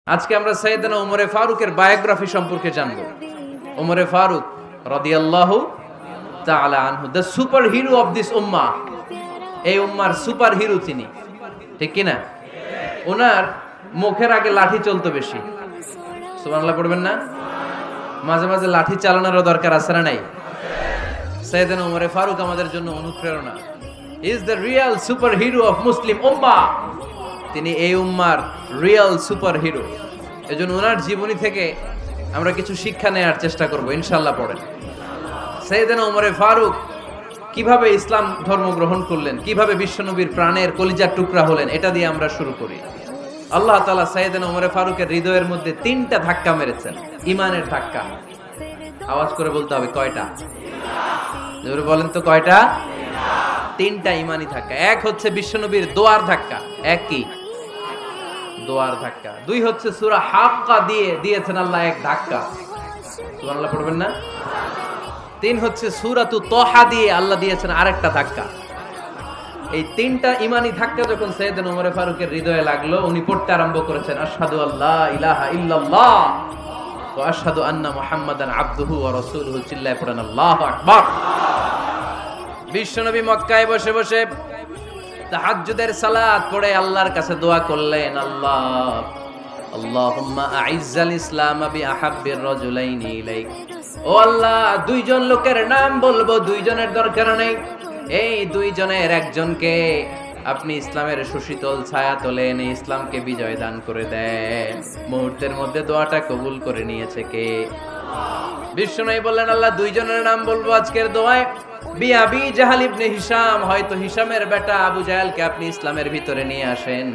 আজকে আমরা সাইয়েদনা উমরে ফারুকের বায়োগ্রাফি সম্পর্কে জানব। উমরে ফারুক রাদিয়াল্লাহু তাআলা আনহু, the super hero of this উম্মাহ। এই উম্মার সুপার হিরো তিনি, ঠিক কি না? ওনার মুখের আগে লাঠি চলতো বেশি। সুবহানাল্লাহ পড়বেন না? মাঝে মাঝে লাঠি চালানোরও দরকার আছে না নাই? সাইয়েদনা উমরে ফারুক আমাদের জন্য অনুপ্রেরণা। Is the real super hero of Muslim উম্মাহ। তিনি এই উম্মার রিয়েল সুপার হিরো। এজন্য ওনার জীবনী থেকে আমরা কিছু শিক্ষা নেওয়ার চেষ্টা করব ইনশাআল্লাহ। পড়েন সাইয়েদনা উমরে ফারুক কিভাবে ইসলাম ধর্ম গ্রহণ করলেন, কিভাবে বিশ্বনবীর প্রাণের কলিজার টুকরা হলেন, এটা দিয়ে আমরা শুরু করি। আল্লাহ তাআলা সাইয়েদনা উমরে ফারুকের হৃদয়ের মধ্যে 3টা ধাক্কা মেরেছেন, ঈমানের ধাক্কা। আওয়াজ করে বলতে হবে কয়টা? জোরে বলেন তো কয়টা? 3টা ঈমানি ধাক্কা। এক হচ্ছে বিশ্বনবীর দোয়ার ধাক্কা। এক কি? দোয়ার ধাক্কা। 2 হচ্ছে সূরা হাক্কা দিয়ে দিয়েছেন আল্লাহ এক ধাক্কা। সুবহানাল্লাহ পড়বেন না? 3 হচ্ছে সূরাতু তাহা দিয়ে আল্লাহ দিয়েছেন আরেকটা ধাক্কা। এই 3টা ঈমানি ধাক্কা যখন সাইয়েদনা উমরে ফারুকের হৃদয়ে লাগলো, উনি পড়তে আরম্ভ করেছেন আশহাদু আল্লা ইলাহা ইল্লাল্লাহ ওয়া আশহাদু আন্না মুহাম্মাদান আবদুহু ওয়া রাসূলুহু। চিল্লায়ে পড়েন আল্লাহু আকবার। বিশ্বনবী মক্কায় বসে বসে তাহাজ্জুদের সালাত পড়ে আল্লাহর কাছে দোয়া করলেন, আল্লাহুম্মা আইজ্জাল ইসলাম বিআহাব্বির রাজুলাইনি ইলাইক। ও আল্লাহ, 2 জন লোকের নাম বলবো, 2 জনের দরকার নেই। এই 2 জনের একজনকে আপনি ইসলামের সুশীতল ছায়া তলে এনে ইসলামকে বিজয় দান করে দেন। মুহূর্তের মধ্যে দোয়াটা কবুল করে নিয়েছে কে? বিশ্বনবী বললেন, আল্লাহ 2 জনের নাম বলবো আজকের দোয়ায়। বিআবি জাহাল ইবনে হিশাম, হয়তো হিশামের বেটা আবু জাহেলকে আপনি ইসলামের ভিতরে নিয়ে আসেন,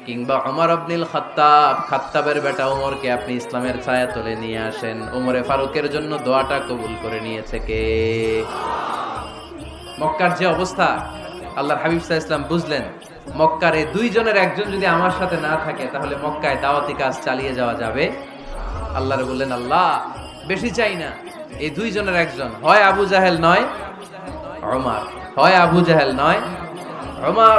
কিংবা ওমর ইবনুল খাত্তাব, খাত্তাবের বেটা ওমরকে আপনি ইসলামের ছায়া তলে নিয়ে আসেন। ওমরে ফারুকের জন্য দোয়াটা কবুল করে নিয়েছে কে? মক্কার যে অবস্থা, আল্লাহর হাবিব সাল্লাল্লাহু আলাইহি ওয়াসাল্লাম বুঝলেন মক্কার এই 2 জনের একজন যদি আমার সাথে না থাকে তাহলে মক্কায় দাওয়াতি কাজ চালিয়ে যাওয়া যাবে। আল্লাহরে বললেন, আল্লাহ বেশি চাই না, এই 2 জনের একজন, হয় আবু জাহেল নয় ওমর, হয় আবু জাহেল নয় ওমর।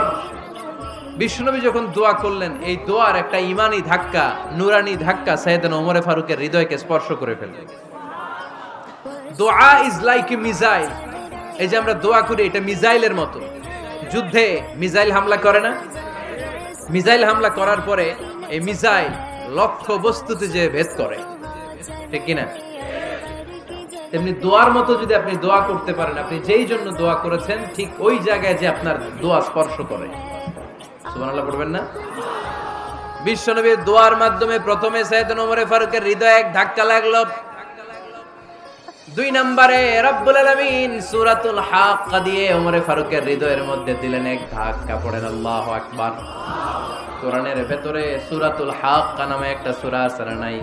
বিশ্বনবী যখন দোয়া করলেন, এই দোয়ার একটা ঈমানি ধাক্কা, নূরানি ধাক্কা সাইয়েদনা ওমরে ফারুকের হৃদয়কে স্পর্শ করে ফেলল। দোয়া ইজ লাইক এ মিসাইল। এই যে আমরা দোয়া করি, এটা মিসাইলের মতো। যুদ্ধে মিসাইল হামলা করে না? মিসাইল হামলা করার পরে এই মিসাইল লক্ষ্য বস্তুতে যে ভেদ করে, ঠিক কিনা? তেমনি দোয়ার মতো যদি আপনি দোয়া করতে পারেন, আপনি যেই জন্য দোয়া করেছেন ঠিক ওই জায়গায় যে আপনার দোয়া স্পর্শ করে। সুবহানাল্লাহ পড়বেন না? বিশ্বনবীর দোয়ার মাধ্যমে প্রথমে সাইয়েদনা ওমরে ফারুকের হৃদয়ে এক ধাক্কা লাগলো। 2 নম্বরে রব্বুল আলামিন সূরাতুল হাক্কা দিয়ে ওমরে ফারুকের হৃদয়ের মধ্যে দিলেন এক ধাক্কা। পড়েন আল্লাহু আকবার। কোরআনের ভেতরে সূরাতুল হাক্কা নামে একটা সূরা আছে না নাই?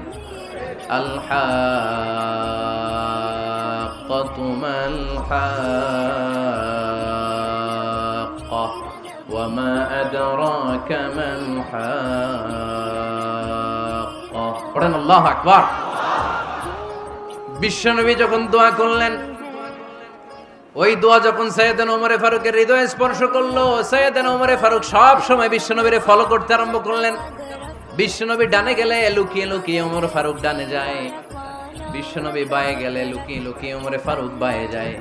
আল হাক্কাতু মাল হাক্কা ওয়া মা আদরাকা মাল হাক্কা। পড়েন আল্লাহু আকবার। বিশ্বনবী যখন দোয়া করলেন, ওই দোয়া যখন সাইয়েদনা ওমরে ফারুকের হৃদয়ে স্পর্শ করলো, সাইয়েদনা ওমরে ফারুক সব সময় বিশ্বনবীরে ফলো করতে আরম্ভ করলেন। বিশ্বনবী ডানে গেলে লুকিয়ে লুকিয়ে ওমর ফারুক ডানে যায়, বিশ্বনবী বায়ে গেলে লুকিয়ে লুকিয়ে ওমরে ফারুক বায়ে যায়।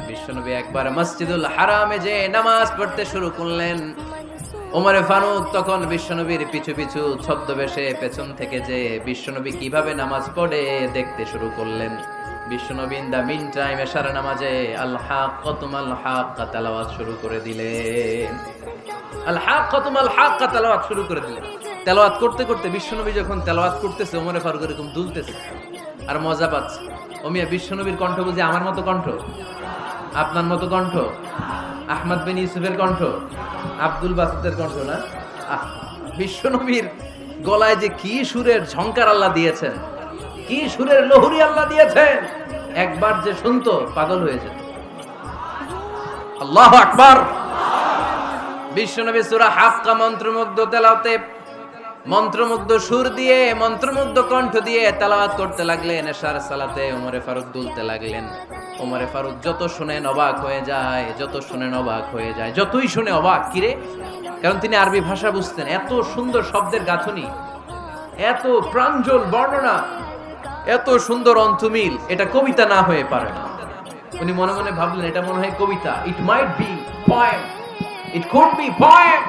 বিশ্বনবী একবার মসজিদুল হারামে যে নামাজ পড়তে শুরু করলেন, ওমরে ফারুক তখন বিশ্বনবীর পিছু পিছু ছদ্মবেশে পেছন থেকে যে বিশ্বনবী কিভাবে নামাজ পড়ে দেখতে শুরু করলেন। বিশ্বনবী ইন দা মিন টাইম এশার নামাজে আল হাক্কাতু মাল হাক্কা তেলাওয়াত শুরু করে দিলেন। আল হাক্কাতু মাল হাক্কা তেলাওয়াত শুরু করে দিলেন। তেলাওয়াত করতে করতে বিশ্বনবী যখন তেলাওয়াত করতেছে, ওমরে ফারুক এরকম দুলতেছে আর মজা পাচ্ছে। ওমিয়া বিশ্বনবীর কণ্ঠ বুঝি আমার মতো কণ্ঠ, আপনার মতো কণ্ঠ, আহমদ বিন ইউসুফের কণ্ঠ, আব্দুল বাসিতের কণ্ঠ না? বিশ্বনবীর গলায় যে কি সুরের ঝংকার আল্লাহ দিয়েছেন, কি সুরের লহরী আল্লাহ দিয়েছেন, একবার যে শুনতো পাগল হয়ে যেত। আল্লাহু আকবার। বিশ্বনবী সূরা হাক্কা মন্ত্রমুগ্ধ তেলাওয়াতে, মন্ত্রমুগ্ধ সুর দিয়ে, মন্ত্রমুগ্ধ কণ্ঠ দিয়ে তেলাওয়াত করতে লাগলেন। এশার সালাতে ওমরে ফারুক দুলতে লাগলেন। ওমরে ফারুক যত শুনেন অবাক হয়ে যায়, যত শুনেন অবাক হয়ে যায়, যতই শুনে অবাক। কিরে? কারণ তিনি আরবি ভাষা বুঝতেন, এত সুন্দর শব্দের গাঁথনি। এত প্রাঞ্জল বর্ণনা, এত সুন্দর অন্তমিল, এটা কবিতা না হয়ে পারে না। উনি মনে মনে ভাবলেন এটা মনে হয় কবিতা, it might be poem, it could be poem.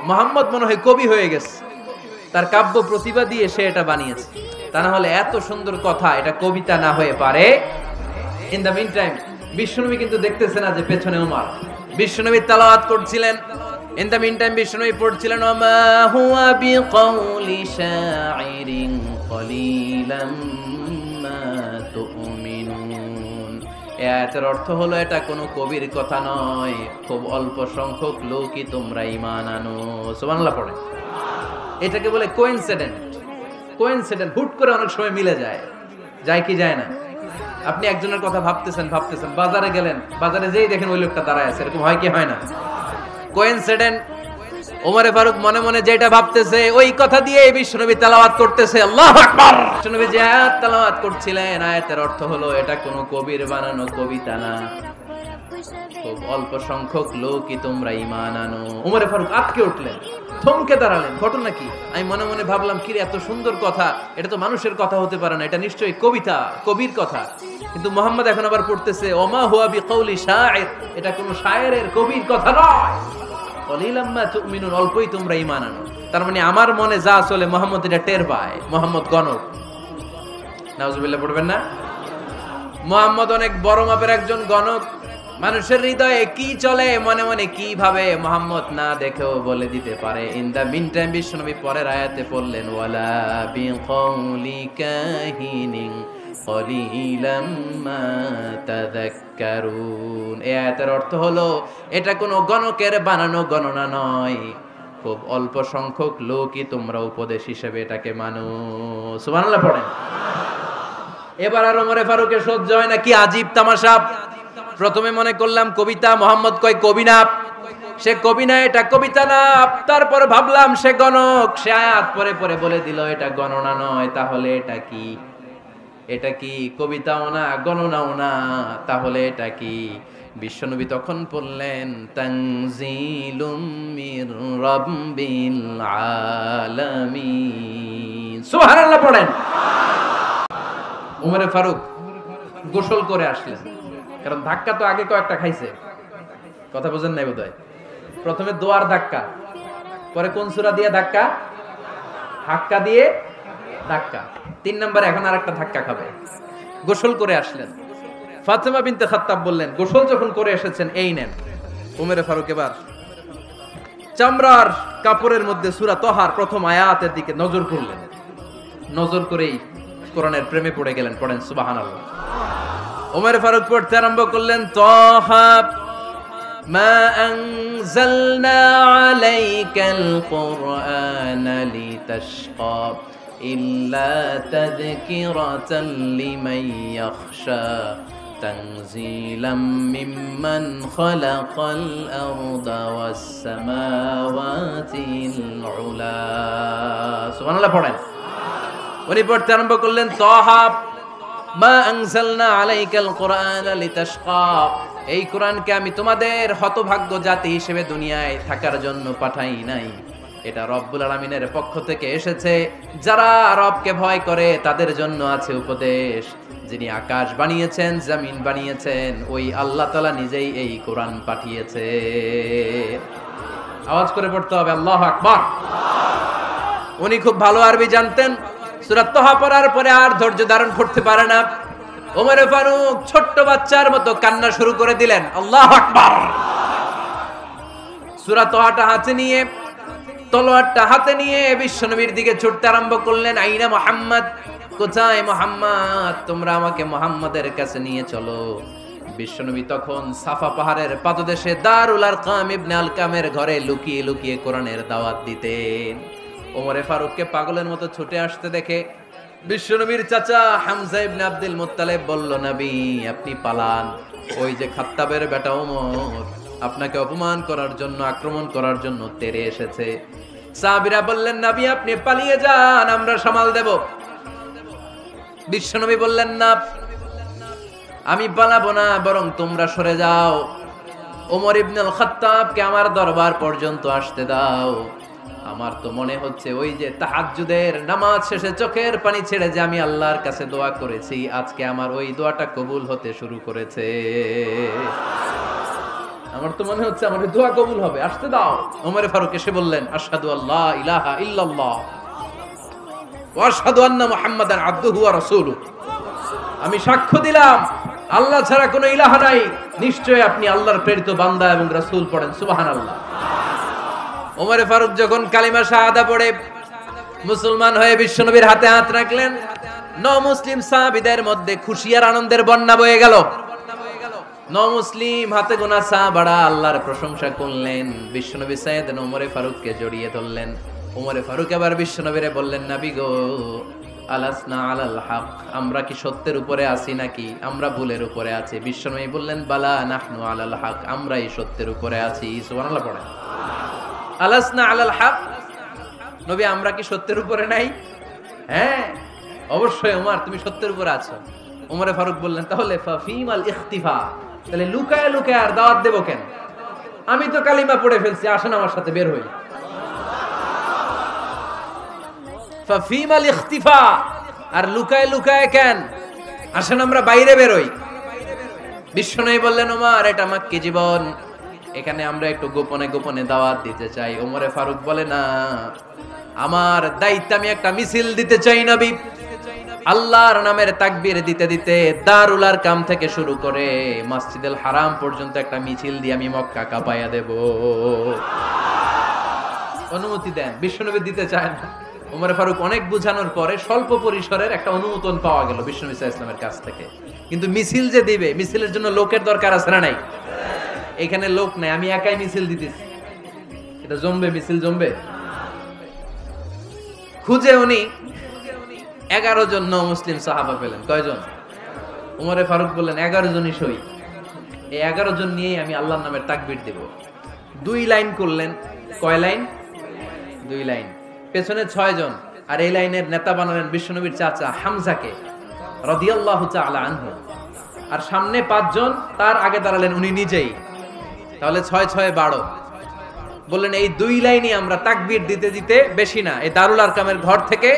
Muhammad মনে হয় কবি হয়ে গেছে, তার কাব্য প্রতিভা দিয়ে সে এটা বানিয়েছে। তা না হলে এত সুন্দর কথা এটা কবিতা না হয়ে পারে। ইন দ্য মিন টাইম বিশ্বনবী কিন্তু দেখতেছে না যে পেছনে ওমর। বিশ্বনবী তেলাওয়াত করছিলেন, ইন দ্য মিন টাইম বিশ্বনবী পড়ছিলেন ওমা হুয়া বিকাউলি শাইরিন কলিলাম মা তুমিনুন। এই আয়াতের অর্থ হলো এটা কোনো কবির কথা নয়, খুব অল্প সংখ্যক লোকই তোমরা ঈমান আনো। সুবহানাল্লাহ পড়ে। এটাকে বলে কোইন্সিডেন্ট। কোইন্সিডেন্ট হুট করে অনেক সময় মিলে যায়, যায় কি যায় না? আপনি একজনের কথা ভাবতেছেন, বাজারে গেলেন, বাজারে যেই দেখেন ওই লোকটা দাঁড়ায় আছে, এরকম হয় কি হয় না? কোইন্সিডেন্ট। ওমরে ফারুক মনে মনে যেটা ভাবতেছে ওই কথা দিয়ে বিশ্বনবী তেলাওয়াত করতেছে, আল্লাহু আকবার। বিশ্বনবী যে আয়াত তেলাওয়াত করছিলেন, আয়াতের অর্থ হলো এটা কোনো কবির বানানো কবিতা না, খুব অল্প সংখ্যক লোকই তোমরা ঈমান আনো। ওমরে ফারুক আটকে উঠলেন, থমকে দাঁড়ালেন। ঘটনা কি? আমি মনে মনে ভাবলাম কি রে, এত সুন্দর কথা, এটা তো মানুষের কথা হতে পারে না, এটা নিশ্চয়ই কবিতা, কবির কথা। কিন্তু মুহাম্মদ এখন আবার পড়তেছে ওমা হুয়া বিকাউলি শাইর, এটা কোনো শায়েরের, কবির কথা নয়। কলিলাম মা তুমিনুন, অল্পই তোমরা ঈমান আনো। তার মানে আমার মনে যা চলে মুহাম্মদ এটা টের পায়। মুহাম্মদ গণক, নাউজুবিল্লাহ পড়বেন না? মুহাম্মদ অনেক বড় মাপের একজন গণক। মানুষের হৃদয়ে কি চলে, মনে মনে কি ভাবে, মুহাম্মদ না দেখেও বলে দিতে পারে। ইন দা মিন টাইম বিশ্বনবী পরের আয়াতে পড়লেন ওয়ালা বিকাউলি কাহিনিন কলিলাম মা তাযাক্কারুন। এই আয়াতের অর্থ হলো এটা কোনো গণকের বানানো গণনা নয়, খুব অল্প সংখ্যক লোকই তোমরা উপদেশ হিসেবে এটাকে মানো। সুবহানাল্লাহ পড়েন। এবার আর ওমরে ফারুকের সহ্য হয় না, কি আজীব তামাশা। প্রথমে মনে করলাম কবিতা, মোহাম্মদ কয় কবি না, সে কবি না, এটা কবিতা না। তারপর ভাবলাম সে গণক, সে আয়াত পরে পরে বলে দিল এটা গণনা নয়, তাহলে এটা কি? এটা কি কবিতাও না, গণনাও না, তাহলে এটা কি? বিশ্বনবী তখন বললেন তানজিলুম মির রাব্বিল আলামিন। সুবহানাল্লাহ পড়েন। ওমরে ফারুক গোসল করে আসলেন, কারণ ধাক্কা তো আগে কয়েকটা খাইছে, কথা বুঝেন নাই বোধহয়। প্রথমে দোয়ার ধাক্কা, পরে কোন সূরা দিয়ে ধাক্কা? হাক্কা দিয়ে ধাক্কা। 3 নম্বরে এখন আরেকটা ধাক্কা খাবে। গোসল করে আসলেন। ফাতেমা বিনতে খাত্তাব বললেন গোসল যখন করে এসেছেন এই নেন। ওমরে ফারুক এবার চামড়ার কাপড়ের মধ্যে সূরা তহার প্রথম আয়াতের দিকে নজর করলেন। নজর করেই কোরআনের প্রেমে পড়ে গেলেন। পড়েন সুবহানাল্লাহ। ওমর ফারুক পড়তে আরম্ভ করলেন তাহা মা আনজালনা আলাইকাল কুরআনা লিতাশকা ইল্লা তাযকিরাতাল লিমান ইয়াখশা তানজিলাম মিম্মান খালাকাল আরদা ওয়াস সামাওয়াতিল উলা। সুবহানাল্লাহ পড়েন। উনি পড়তে আরম্ভ করলেন তাহা মা আনজালনা আলাইকাল কুরআনা লিতাশকা, এই কোরআনকে আমি তোমাদের হতভাগ্য জাতি হিসেবে দুনিয়ায় থাকার জন্য পাঠাই নাই। এটা রব্বুল আলামিনের পক্ষ থেকে এসেছে, যারা রবকে ভয় করে তাদের জন্য আছে উপদেশ। যিনি আকাশ বানিয়েছেন, জমিন বানিয়েছেন, ওই আল্লাহ তাআলা নিজেই এই কোরআন পাঠিয়েছে। আওয়াজ করে পড়তে হবে আল্লাহু আকবার। উনি খুব ভালো আরবি জানতেন। সূরা তাহা পড়ার পরে আর ধৈর্য ধারণ করতে পারে না। ওমর ফারুক ছোট্ট বাচ্চার মতো কান্না শুরু করে দিলেন। আল্লাহু আকবার। সূরা তাহাটা হাতে নিয়ে, তলোয়ারটা হাতে নিয়ে বিশ্বনবীর দিকে ছুটতে আরম্ভ করলেন। আইনা মুহাম্মদ, কোথায় মুহাম্মদ? তোমরা আমাকে মুহাম্মাদের কাছে নিয়ে চলো। বিশ্বনবী তখন সাফা পাহাড়ের পাদদেশে দারুল আরকাম ইবনে আলকামের ঘরে লুকিয়ে লুকিয়ে কোরআনের দাওয়াত দিতেন। ওমরে ফারুককে পাগলের মতো ছুটে আসতে দেখে বিশ্বনবীর চাচা হামজা ইবনে আব্দুল মুত্তালিব বলল, নবী আপনি পালান, ওই যে খাত্তাবের বেটা ওমর আপনাকে অপমান করার জন্য, আক্রমণ করার জন্য তেড়ে এসেছে। সাহাবীরা বললেন, নবী আপনি পালিয়ে যান, আমরা সামাল দেব। বিশ্বনবী বললেন, না আমি পালাবো না, বরং তোমরা সরে যাও। ওমর ইবনে আল খাত্তাবকে আমার দরবার পর্যন্ত আসতে দাও। আমার তো মনে হচ্ছে ওই যে তাহাজ্জুদের নামাজ শেষে চোখের পানি ছেড়ে যে আমি আল্লাহর কাছে দোয়া করেছি, আজকে আমার ওই দোয়াটা কবুল হতে শুরু করেছে। আমার তো মনে হচ্ছে আমার দোয়া কবুল হবে, আসতে দাও। ওমর ফারুক এসে বললেন, আশহাদু আল্লা ইলাহা ইল্লাল্লাহ ওয়া আশহাদু আন্না মুহাম্মাদান আবদুহু ওয়া রাসূলুহু। আমি সাক্ষ্য দিলাম আল্লাহ ছাড়া কোনো ইলাহ নাই, নিশ্চয়ই আপনি আল্লাহর প্রেরিত বান্দা এবং রাসূল। পড়েন সুবহানাল্লাহ। ওমর ফারুক যখন কালিমা শাহাদা পড়ে মুসলমান হয়ে বিশ্বনবীর হাতে হাত রাখলেন, মুসলিম সাহাবীদের মধ্যে খুশি আর আনন্দের বন্যা বয়ে গেল। মুসলিম হাতে গোনা সাহাবারা আল্লাহর প্রশংসা করলেন। বিশ্বনবী সাইয়েদনা ওমর ফারুককে জড়িয়ে ধরলেন। ওমর ফারুক আবার বিশ্বনবীরে বললেন, নবী গো, আলাসনা আলাল হক, আমরা কি সত্যের উপরে আছি নাকি আমরা ভুলের উপরে আছি? বিশ্বনবী বললেন, বালা নাহনু আলাল হক, আমরাই সত্যের উপরে আছি। সুবহানাল্লাহ পড়েন। আলাসনা আলাল হক, নবী আমরা কি সত্যের উপরে নাই? হ্যাঁ অবশ্যই ওমর, তুমি সত্যের উপরে আছো। ওমর ফারুক বললেন, তাহলে ফাফিমাল ইখতিফা, তাহলে লুকায় লুকায় আর দাওয়াত দেব কেন? আমি তো কালিমা পড়ে ফেলছি, আসেন আমার সাথে বের হই। ফাফিমাল ইখতিফা, আর লুকায় লুকায় কেন? আসেন আমরা বাইরে বের হই। বিশ্বনবী বললেন, ওমর এটা মাক্কি জীবন, এখানে আমরা একটু গোপনে গোপনে দাওয়াত দিতে চাই। ওমরে ফারুক বলে, না, আমার দায়িত্ব, আমি একটা মিছিল দিতে চাই নবী। আল্লাহর নামের তাকবীর দিতে দিতে দারুল আরকাম থেকে শুরু করে মসজিদুল হারাম পর্যন্ত একটা মিছিল দিয়ে আমি মক্কা কাঁপাইয়া দেব। অনুমতি দেন। বিশ্বনবী দিতে চায় না। ওমর ফারুক অনেক বুঝানোর পরে স্বল্প পরিসরের একটা অনুমোদন পাওয়া গেল বিশ্বনবী সাল্লাল্লাহু আলাইহি ওয়াসাল্লামের কাছ থেকে। কিন্তু মিছিল যে দিবে, মিছিলের জন্য লোকের দরকার আছে না নাই? এখানে লোক নাই, আমি একাই মিছিল দিতেছি। এটা জমবে, মিছিল জমবে। খুঁজে উনি 11 জন মুসলিম সাহাবা পেলেন। কয়জন? ওমরে ফারুক বললেন, 11 জনই সই। এই 11 জন নিয়েই আমি আল্লাহর নামের তাকবীর দেব। 2 লাইন করলেন। কয় লাইন? 2 লাইন। পেছনে 6 জন, আর এই লাইনের নেতা বানালেন বিশ্বনবীর চাচা হামজাকে রাদিয়াল্লাহু তাআলা আনহু। আর সামনে 5 জন, তার আগে দাঁড়ালেন উনি নিজেই। তাহলে 6 6 12। বললেন, এই 2 লাইনই আমরা তাকবীর দিতে দিতে, বেশি না, এই দারুল আরকামের ঘর থেকে,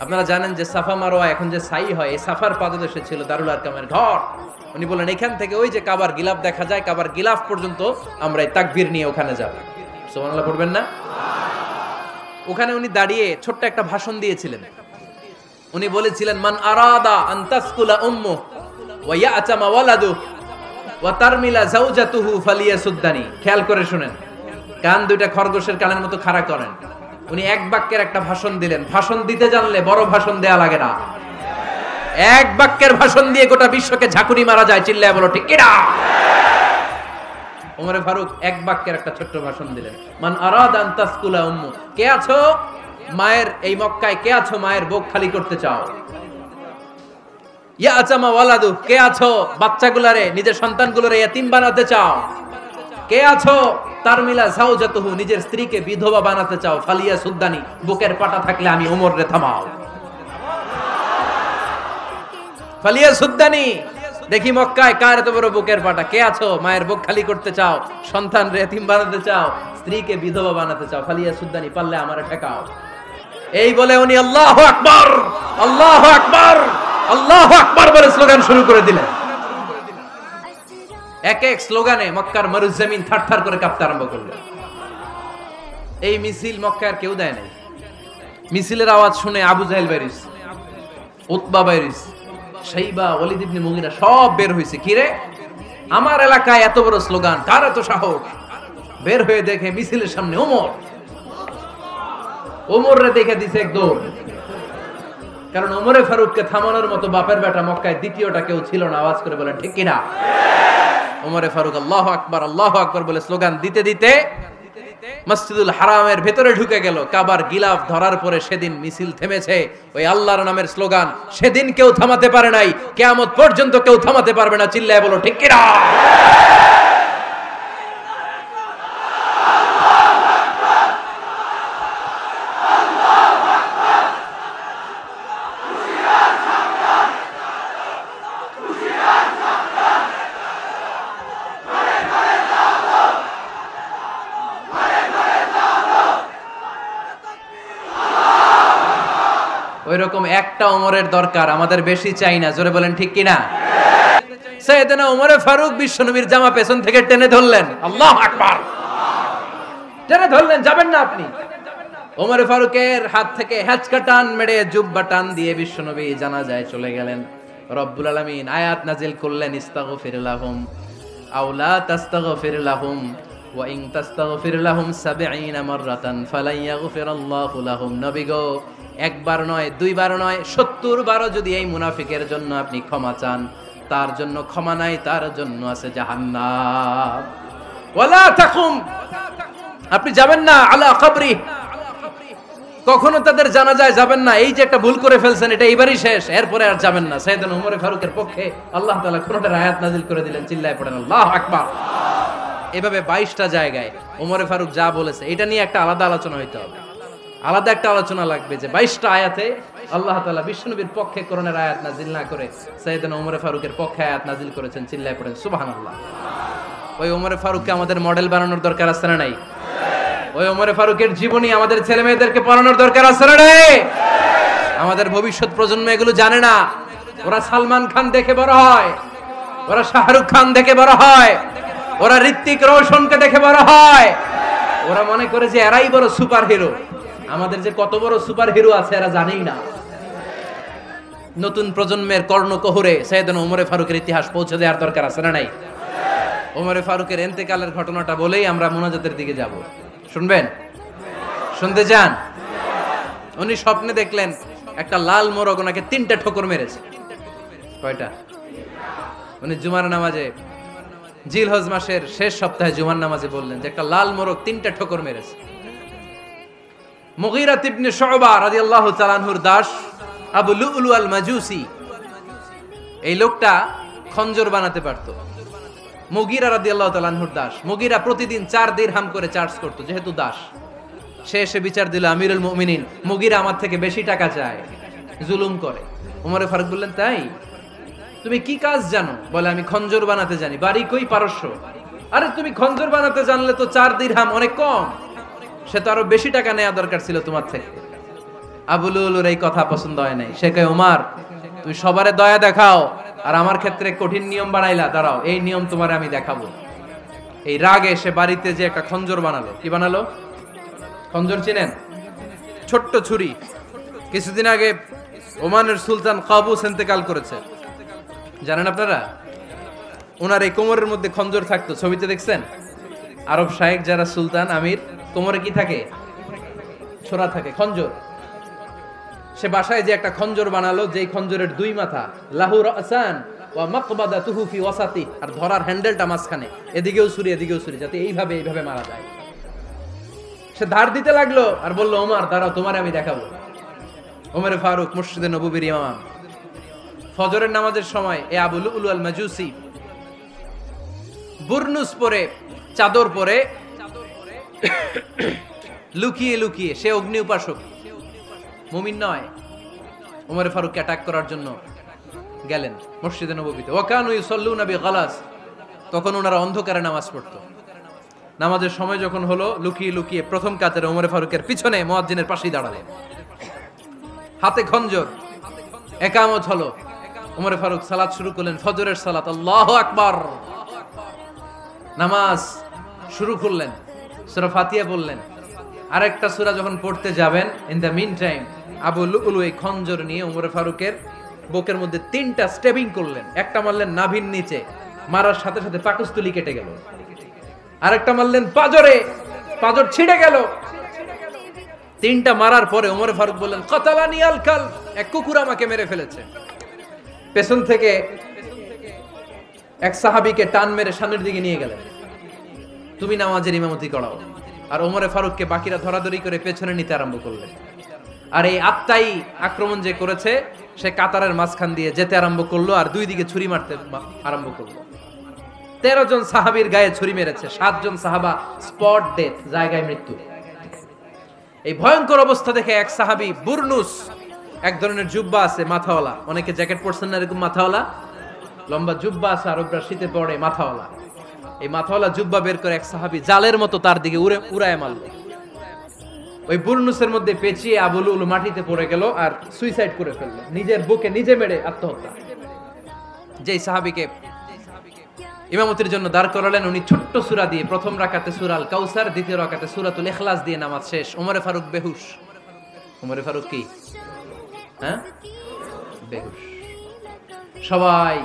আপনারা জানেন যে সাফা মারওয়া এখন যে সাই হয়, এই সাফার পাদদেশে ছিল দারুল আরকামের ঘর। উনি বললেন, এখান থেকে ওই যে কাবার গিলাফ দেখা যায়, কাবার গিলাফ পর্যন্ত আমরা এই তাকবীর নিয়ে ওখানে যাব। সুবহানাল্লাহ পড়বেন না? ওখানে উনি দাঁড়িয়ে ছোট্ট একটা ভাষণ দিয়েছিলেন। উনি বলেছিলেন, মান আরাদা আন তাসকুলা উম্মু ওয়া ইয়াতামা ওয়ালাদু ওয়া তারমিলা যাওজাতুহু ফালিয়াসুদ্দানি। খেয়াল করে শুনেন, কান দুইটা খরগোশের কানের মতো খাড়া করেন। উনি এক বাক্যের একটা ভাষণ দিলেন। ভাষণ দিতে জানলে বড় ভাষণ দেয়া লাগে না। এক বাক্যের ভাষণ দিয়ে গোটা বিশ্বকে ঝাঁকুনি মারা যায়। চিল্লায় বলো ঠিক কিনা? ওমর ফারুক এক বাক্যের একটা ছোট্ট ভাষণ দিলেন। মান আরাদা আন তাসকুলা উম্মু, কে আছো মায়ের এই মক্কায়, কে আছো মায়ের বুক খালি করতে চাও? ইয়াতামা ওয়ালাদু, কে আছো বাচ্চাগুলারে, নিজের সন্তানগুলোরে ইয়াতিম বানাতে চাও? কে আছো তারমিলা যাওজাতুহু, নিজের স্ত্রীকে বিধবা বানাতে চাও? ফালিয়া সুদ্দানি, বুকের পাটা থাকলে আমি ওমর রে থামাও। ফালিয়া সুদ্দানি, দেখি মক্কায় কার এত বড় বুকের পাটা। কে আছো মায়ের বুক খালি করতে চাও, সন্তান রে এতিম বানাতে চাও, স্ত্রীকে বিধবা বানাতে চাও? ফালিয়া সুদ্দানি, পারলে আমারে ঠেকাও। এই বলে উনি আল্লাহু আকবার, আল্লাহু আকবার, আল্লাহু আকবার বলে স্লোগান শুরু করে দিলেন। এক এক স্লোগানে মক্কার মরুজমিন থারথার করে কাঁপতে আরম্ভ করল। এই মিছিল মক্কার কেউ দেয় নাই। মিছিলের আওয়াজ শুনে আবু জাহেল বাইরিস, উতবা বাইরিস, শাইবা, ওয়ালিদ ইবনে মুগিরা সব বের হয়েছে। কিরে, আমার এলাকায় এত বড় স্লোগান, কার এত সাহস? বের হয়ে দেখে মিছিলের সামনে ওমর। ওমর রে দেখে দিছে এক দৌড়। কারণ ওমরে ফারুককে থামানোর মতো বাপের বেটা মক্কায় দ্বিতীয়টা কেউ ছিল না। আওয়াজ করে বলেন ঠিক কিনা? ওমরে ফারুক আল্লাহু আকবার, আল্লাহু আকবার বলে স্লোগান দিতে দিতে মসজিদুল হারামের ভেতরে ঢুকে গেল। কাবার গিলাফ ধরার পরে সেদিন মিছিল থেমেছে। ওই আল্লাহর নামের স্লোগান সেদিন কেউ থামাতে পারে নাই, কিয়ামত পর্যন্ত কেউ থামাতে পারবে না। চিল্লায় বলো ঠিক কিনা? ওইরকম একটা ওমরের দরকার, আমাদের বেশি চাই না। জোরে বলেন ঠিক কিনা? সাইয়েদনা ওমরে ফারুক বিশ্বনবীর জামা পেছন থেকে টেনে ধরলেন, আল্লাহু আকবার, টেনে ধরলেন, যাবেন না আপনি। ওমরে ফারুকের হাত থেকে হ্যাচকা টান মেরে জুব্বা টান দিয়ে বিশ্বনবী জানাজায় চলে গেলেন। রব্বুল আলামিন আয়াত নাজিল করলেন, ইস্তাগফির লাহুম আও লা তাস্তাগফির লাহুম ওয়া ইন তাস্তাগফির লাহুম ৭০ মাররাতান ফালান ইয়াগফিরাল্লাহু লাহুম। নবী গো, একবার নয়, দুইবার নয়, ৭০ বারও যদি এই মুনাফিকের জন্য আপনি ক্ষমা চান, তার জন্য ক্ষমা নাই, তার জন্য আছে জাহান্নাম। ওয়ালা তাকুম, আপনি যাবেন না আলা কবরি, কখনো তাদের জানাজায় যাবেন না। এই যে একটা ভুল করে ফেলছেন, এটা এবারই শেষ, এরপরে আর যাবেন না। সাইয়েদনা ওমর ফারুকের পক্ষে আল্লাহ তাআলা কোরআনের আয়াত নাযিল করে দিলেন, চিল্লায় পড়েন আল্লাহু আকবার। এভাবে 22টা জায়গায় ওমর ফারুক যা বলেছে, এটা নিয়ে একটা আলাদা আলোচনা হইতে হবে, আলাদা একটা আলোচনা লাগবে যে 22টা আয়াতে আল্লাহ তাআলা বিশ্বনবীর পক্ষে কোরআনের আয়াত নাযিল না করে সাইয়েদনা ওমর ফারুকের পক্ষে আয়াত নাযিল করেছেন, চিল্লায় পড়েন সুবহানাল্লাহ। ওই ওমর ফারুককে আমাদের মডেল বানানোর দরকার আছে না নাই? ওই ওমর ফারুকের জীবনী আমাদের ছেলে মেয়েদেরকে পড়ানোর দরকার আছে না নাই? আমাদের ভবিষ্যৎ প্রজন্ম এগুলো জানে না। ওরা সালমান খান দেখে বড় হয়, ওরা শাহরুখ খান দেখে বড় হয়, ওরা ঋত্বিক রোশনকে দেখে বড় হয়, ওরা মনে করে যে এরাই বড় সুপার হিরো। আমাদের যে কত বড় সুপার হিরো আছে এরা জানেই না। নতুন প্রজন্মের কর্ণকোহরে সাইয়েদনা ওমর ফারুকের ইতিহাস পৌঁছে দেওয়ার দরকার আছে না নাই? ওমর ফারুকের ইন্তেকালের ঘটনাটা বলেই আমরা মুনাজাতের দিকে যাব। শুনবেন? শুনতে চান? উনি স্বপ্নে দেখলেন একটা লাল মোরগ ওনাকে 3টা ঠোকর মেরেছে। কয়টা? উনি জুমার নামাজে, জিলহজ মাসের শেষ সপ্তাহে জুমার নামাজে বললেন যে একটা লাল মোরগ 3টা ঠোকর মেরেছে। মুগীরা ইবনে শুবা রাদিয়াল্লাহু তাআলা আনহুর দাস আবু লুলু আল মাজুসি, এই লোকটা খঞ্জর বানাতে পারতো। মুগীরা রাদিয়াল্লাহু তাআলা আনহুর দাস। মুগীরা প্রতিদিন 4 দিরহাম করে চার্জ করত, যেহেতু দাস। সে এসে বিচার দিল, আমিরুল মুমিনিন, মুগীরা আমার থেকে বেশি টাকা চায়, জুলুম করে। ওমর ফারুক বললেন, তাই? তুমি কি কাজ জানো? বলে, আমি খঞ্জর বানাতে জানি। বাড়ি কই? পারস্য। আরে তুমি খঞ্জর বানাতে জানলে তো 4 দিরহাম অনেক কম, সে তো আরো বেশি টাকা নেওয়া দরকার ছিল তোমার থেকে। আবু লুলুর এই কথা পছন্দ হয় নাই। সে কয়, ওমর তুমি সবারে দয়া দেখাও, আর আমার ক্ষেত্রে কঠিন নিয়ম বানাইলা, দাঁড়াও এই নিয়ম তোমারে আমি দেখাবো। এই রাগে সে বাড়িতে যে একটা খঞ্জর বানালো। কি বানালো? খঞ্জর চিনেন? ছোট্ট ছুরি। কিছুদিন আগে ওমানের সুলতান কাবুস ইন্তেকাল করেছে, জানেন আপনারা? ওনার এই কোমরের মধ্যে খঞ্জর থাকতো, ছবিতে দেখছেন? আরব শায়েখ যারা সুলতান আমির, কোমরে কি থাকে? ছোরা থাকে, খঞ্জর। সে বাসায় যে একটা খঞ্জর বানালো, যেই খঞ্জরের 2 মাথা, লাহু রাসান ওয়া মাকবাদাতুহু ফি ওয়াসাতি, আর ধরার হ্যান্ডেলটা মাঝখানে, এদিকেও ছুরি এদিকেও ছুরি, যাতে এইভাবে মারা যায়। সে ধার দিতে লাগলো আর বলল, ওমর দাঁড়াও, তোমারে আমি দেখাবো। ওমর ফারুক মসজিদে নববীর ইমাম, ফজরের নামাজের সময় এ আবু লুলু আল মাজুসি বুরনুস পরে, চাদর পরে, লুকিয়ে লুকিয়ে, সে অগ্নি উপাসক, মুমিন নয়। ওমর ফারুক অ্যাটাক করার জন্য গেলেন মসজিদে নববীতে। ওয়াকানু ইউসাল্লুনা বিগালাস, তখন ওনারা অন্ধকারে নামাজ পড়তো। নামাজের সময় যখন হলো, লুকিয়ে লুকিয়ে প্রথম কাতারে ওমর ফারুকের পিছনে মুয়াজ্জিনের পাশেই দাঁড়ালেন, হাতে খঞ্জর। একামত হলো, ওমর ফারুক সালাত শুরু করলেন, ফজরের সালাত, আল্লাহু আকবার। নামাজ শুরু করলেন, সূরা ফাতিহা বললেন। আরেকটা সূরা যখন পড়তে যাবেন, in the meantime Abu Lulu এই খঞ্জর নিয়ে ওমর ফারুকের বুকের মধ্যে 3টা স্টেবিং করলেন। একটা মারলেন নাভির নিচে, মারার সাথে সাথে পাকস্থলী কেটে গেল। আরেকটা মারলেন পাজরে, পাজর ছিঁড়ে গেল। 3টা মারার পরে ওমর ফারুক বললেন, কাতালানি আল কাল, এক কুকুর আমাকে মেরে ফেলেছে। পেছন থেকে এক সাহাবীকে টান মেরে সামনের দিকে নিয়ে গেলেন, তুমি নামাজের ইমামতি করাও। আর ওমর ফারুককে বাকিরা ধরাধরি করে পেছনে নিতে আরম্ভ করলেন। আর এই আত্মাই আক্রমণ যে করেছে, সে কাতারের মাঝখান দিয়ে যেতে আরম্ভ করলো, আর 2 দিকে ছুরি মারতে আরম্ভ করলো। 13 জন সাহাবীর গায়ে ছুরি মেরেছে, 7 জন সাহাবা স্পট ডেথ, জায়গায় মৃত্যু। এই ভয়ঙ্কর অবস্থা দেখে এক সাহাবী বুরনুস, এক ধরনের জুব্বা আছে মাথাওয়ালা, অনেকে জ্যাকেট পরছেন না এরকম মাথাওয়ালা, লম্বা জুব্বা আছে, আরবরা শীতে পরে মাথাওয়ালা, এই মাথাওয়ালা জুব্বা বের করে এক সাহাবী জালের মতো তার দিকে উড়ায় মারল। ওই বুরনুসের মধ্যে পেঁচিয়ে আবু লুলু মাটিতে পড়ে গেল আর সুইসাইড করে ফেললো, নিজের বুকে নিজে মেরে আত্মহত্যা। যেই সাহাবীকে ইমামতির জন্য দাঁড় করালেন, উনি ছোট্ট সূরা দিয়ে প্রথম রাকাতে সূরা আল কাউসার, দ্বিতীয় রাকাতে সূরাতুল ইখলাস দিয়ে নামাজ শেষ। ওমরে ফারুক বেহুশ। ওমরে ফারুক কি বেহুশ। সবাই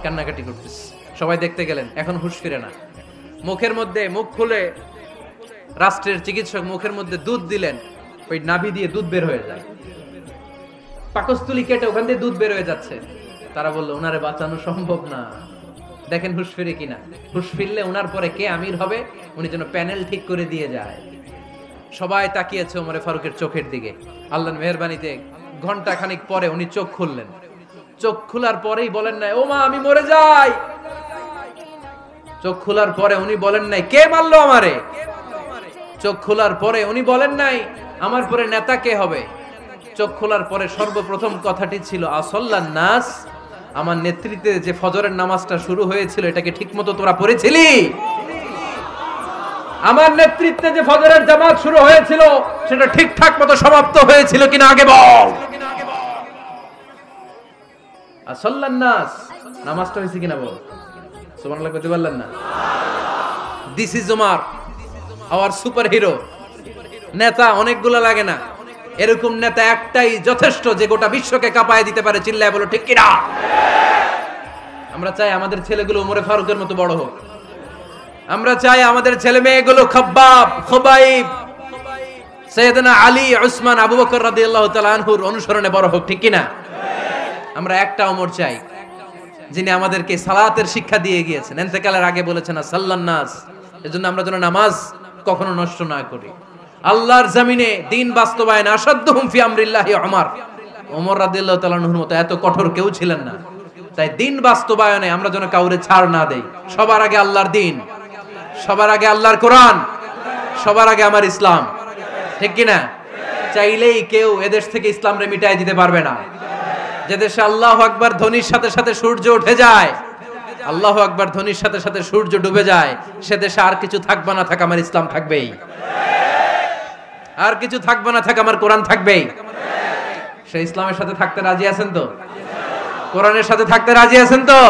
কান্নাকাটি করতেছে, সবাই দেখতে গেলেন, এখন হুঁশ ফিরে না। মুখের মধ্যে মুখ খুলে রাষ্ট্রের চিকিৎসক মুখের মধ্যে দুধ দিলেন, ওই নাভি দিয়ে দুধ বের হয়ে যায়, পাকস্থলী কেটে ওখান দিয়ে দুধ বের হয়ে যাচ্ছে। তারা বললো ওনারে বাঁচানো সম্ভব না, দেখেন হুঁশ ফিরে কিনা। হুঁশ ফিরলে ওনার পরে কে আমির হবে, উনি যেন প্যানেল ঠিক করে দিয়ে যায়। সবাই তাকিয়েছে ওমরে ফারুকের চোখের দিকে। আল্লাহর মেহেরবানিতে ঘন্টা খানিক পরে উনি চোখ খুললেন। চোখ খোলার পরেই বলেন নাই ও মা আমি মরে যাই। চোখ খোলার পরে উনি বলেন নাই কে মারলো আমারে। চোখ খোলার পরে উনি বলেন নাই আমার পরে নেতা কে হবে। চোখ খোলার পরে সর্বপ্রথম কথাটি ছিল আসল্লান নাস, আমার নেতৃত্বে যে ফজরের নামাজটা শুরু হয়েছিল এটাকে ঠিকমতো তোরা পড়েছিলি? আমার নেতৃত্বে যে ফজরের জামাত শুরু হয়েছিল সেটা ঠিকঠাক মতো সমাপ্ত হয়েছিল কিনা আগে বল। আসল্লান নাস, নামাজটা হয়েছে কিনা বল। সুবহানাল্লাহ কইতে পারলেন না? This is Umar, hour super hero. নেতা অনেকগুলো লাগে না, এরকম নেতা একটাই যথেষ্ট যে গোটা বিশ্বকে কাঁপায় দিতে পারে। চিল্লায় বলো ঠিক কিনা? আমরা চাই আমাদের ছেলেগুলো ওমরে ফারুকের মতো বড় হোক। আমরা চাই আমাদের ছেলে মেয়েগুলো খাব্বাব, খুবাইব, সাইয়েদনা আলী, উসমান, আবু বকর রাদিয়াল্লাহু তাআলা আনহুর অনুসরণে বড় হোক, ঠিক কিনা? আমরা একটা ওমর চাই যিনি আমাদেরকে সালাতের শিক্ষা দিয়ে গিয়েছেন, ইন্তেকালের আগে বলেছেন সাল্লান নাস। এজন্য আমরা যেন নামাজ কখনো নষ্ট না করি। আল্লাহর জমিনে দ্বীন বাস্তবায়নে আসাদ্দুহুম ফি আমরিল্লাহি ওমর। ওমর রাদিয়াল্লাহু তাআলা আনহুর মতো এত কঠোর কেউ ছিলেন না। তাই দ্বীন বাস্তবায়নে আমরা যেন কাউরে ছাড় না দেই। সবার আগে আল্লাহর দ্বীন, সবার আগে আল্লাহর কোরআন, সবার আগে আমার ইসলাম, ঠিক কিনা? চাইলেই কেউ এদেশ থেকে ইসলামরে মিটাই দিতে পারবে না। যে দেশে আল্লাহু আকবার ধ্বনির সাথে সাথে সূর্য উঠে যায়, আল্লাহু আকবার ধ্বনির সাথে সাথে সূর্য ডুবে যায়, সে দেশে আর কিছু থাকবে না থাক আমার ইসলাম থাকবেই, আর কিছু থাকবে না থাক আমার কোরআন থাকবেই। সে ইসলামের সাথে থাকতে রাজি আছেন তো? কোরআনের সাথে থাকতে রাজি আছেন তো?